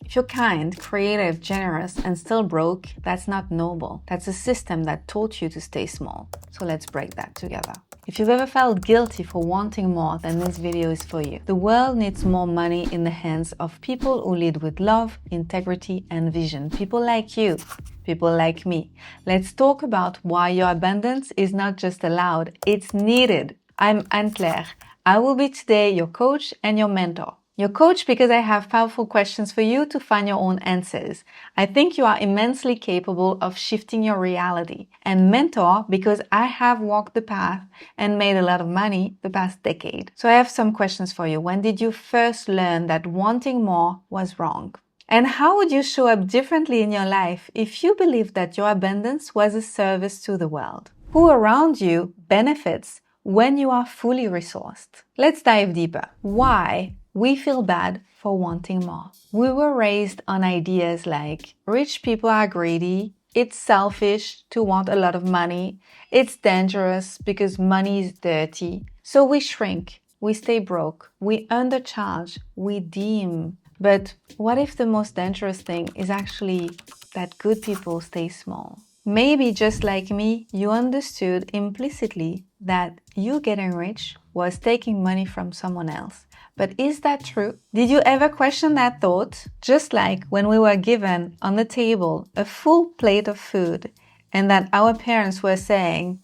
If you're kind, creative, generous, and still broke, that's not noble. That's a system that taught you to stay small. So let's break that together. If you've ever felt guilty for wanting more, then this video is for you. The world needs more money in the hands of people who lead with love, integrity, and vision. People like you, people like me. Let's talk about why your abundance is not just allowed, it's needed. I'm Anne-Claire. I will be today your coach and your mentor. Your coach because I have powerful questions for you to find your own answers. I think you are immensely capable of shifting your reality. And mentor because I have walked the path and made a lot of money the past decade. So I have some questions for you. When did you first learn that wanting more was wrong? And how would you show up differently in your life if you believed that your abundance was a service to the world? Who around you benefits when you are fully resourced? Let's dive deeper. Why we feel bad for wanting more. We were raised on ideas like rich people are greedy, it's selfish to want a lot of money, it's dangerous because money is dirty. So we shrink, we stay broke, we undercharge, we deem. But what if the most dangerous thing is actually that good people stay small? Maybe just like me, you understood implicitly that you getting rich was taking money from someone else. But is that true? Did you ever question that thought? Just like when we were given on the table a full plate of food and that our parents were saying,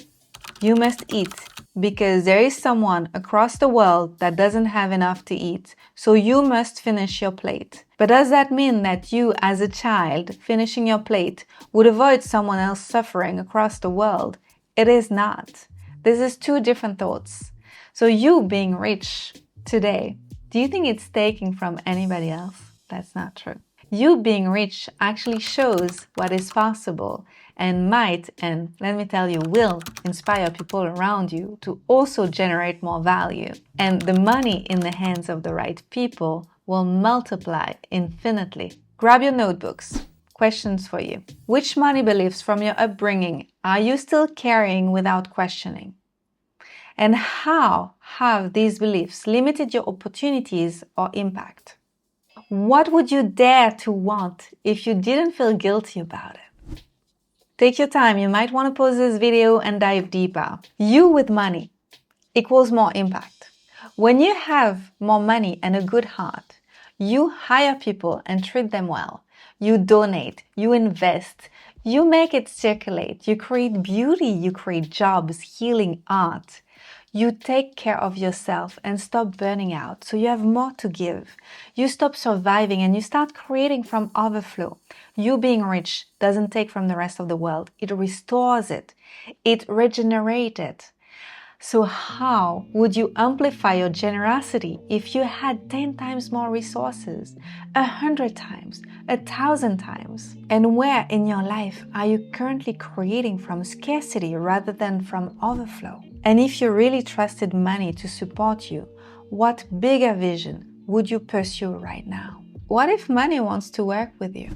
you must eat because there is someone across the world that doesn't have enough to eat, so you must finish your plate. But does that mean that you as a child finishing your plate would avoid someone else suffering across the world? It is not. This is two different thoughts. So you being rich today, do you think it's taking from anybody else? That's not true. You being rich actually shows what is possible and might, and let me tell you, will inspire people around you to also generate more value. And the money in the hands of the right people will multiply infinitely. Grab your notebooks. Questions for you. Which money beliefs from your upbringing are you still carrying without questioning? And how have these beliefs limited your opportunities or impact? What would you dare to want if you didn't feel guilty about it? Take your time. You might want to pause this video and dive deeper. You with money equals more impact. When you have more money and a good heart, you hire people and treat them well. You donate, you invest, you make it circulate, you create beauty, you create jobs, healing, art. You take care of yourself and stop burning out, so you have more to give. You stop surviving and you start creating from overflow. You being rich doesn't take from the rest of the world. It restores it. It regenerates it. So how would you amplify your generosity if you had 10 times more resources, 100 times, 1,000 times? And where in your life are you currently creating from scarcity rather than from overflow? And if you really trusted money to support you, what bigger vision would you pursue right now? What if money wants to work with you?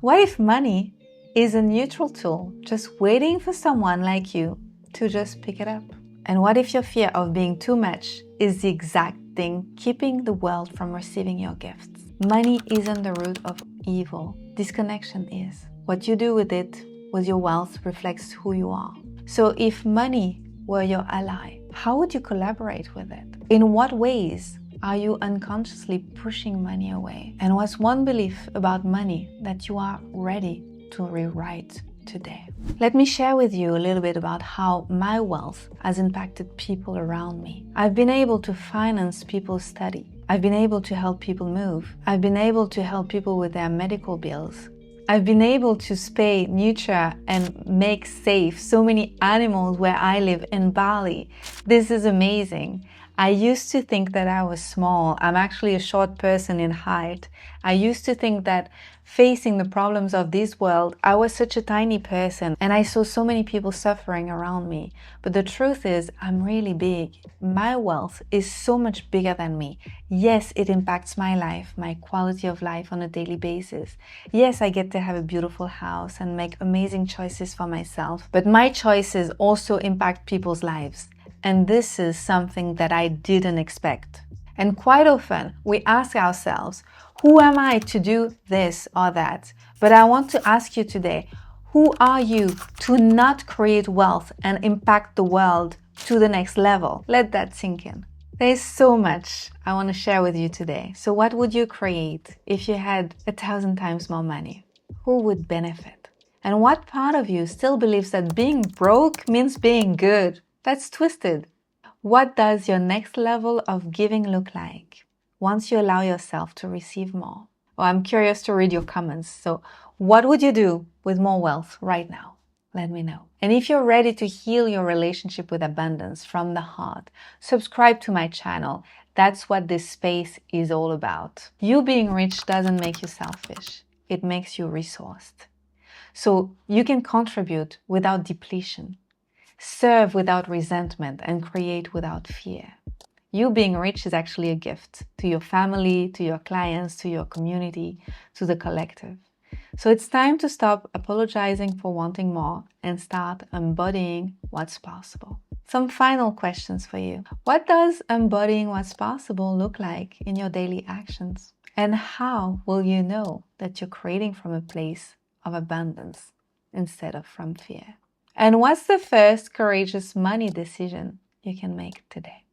What if money is a neutral tool just waiting for someone like you to just pick it up? And what if your fear of being too much is the exact thing keeping the world from receiving your gifts? Money isn't the root of evil. Disconnection is. What you do with it, with your wealth, reflects who you are. So if money were your ally, how would you collaborate with it? In what ways are you unconsciously pushing money away? And what's one belief about money that you are ready to rewrite today? Let me share with you a little bit about how my wealth has impacted people around me. I've been able to finance people's study. I've been able to help people move. I've been able to help people with their medical bills. I've been able to spay, nurture, and make safe so many animals where I live in Bali. This is amazing. I used to think that I was small. I'm actually a short person in height. I used to think that facing the problems of this world, I was such a tiny person and I saw so many people suffering around me. But the truth is, I'm really big. My wealth is so much bigger than me. Yes, it impacts my life, my quality of life on a daily basis. Yes, I get to have a beautiful house and make amazing choices for myself. But my choices also impact people's lives. And this is something that I didn't expect. And quite often, we ask ourselves, Who am I to do this or that? But I want to ask you today, who are you to not create wealth and impact the world to the next level? Let that sink in. There's so much I want to share with you today. So what would you create if you had 1,000 times more money? Who would benefit? And what part of you still believes that being broke means being good? That's twisted. What does your next level of giving look like once you allow yourself to receive more? Well, I'm curious to read your comments. So what would you do with more wealth right now? Let me know. And if you're ready to heal your relationship with abundance from the heart, subscribe to my channel. That's what this space is all about. You being rich doesn't make you selfish. It makes you resourced. So you can contribute without depletion, serve without resentment, and create without fear. You being rich is actually a gift to your family, to your clients, to your community, to the collective. So it's time to stop apologizing for wanting more and start embodying what's possible. Some final questions for you. What does embodying what's possible look like in your daily actions? And how will you know that you're creating from a place of abundance instead of from fear? And what's the first courageous money decision you can make today?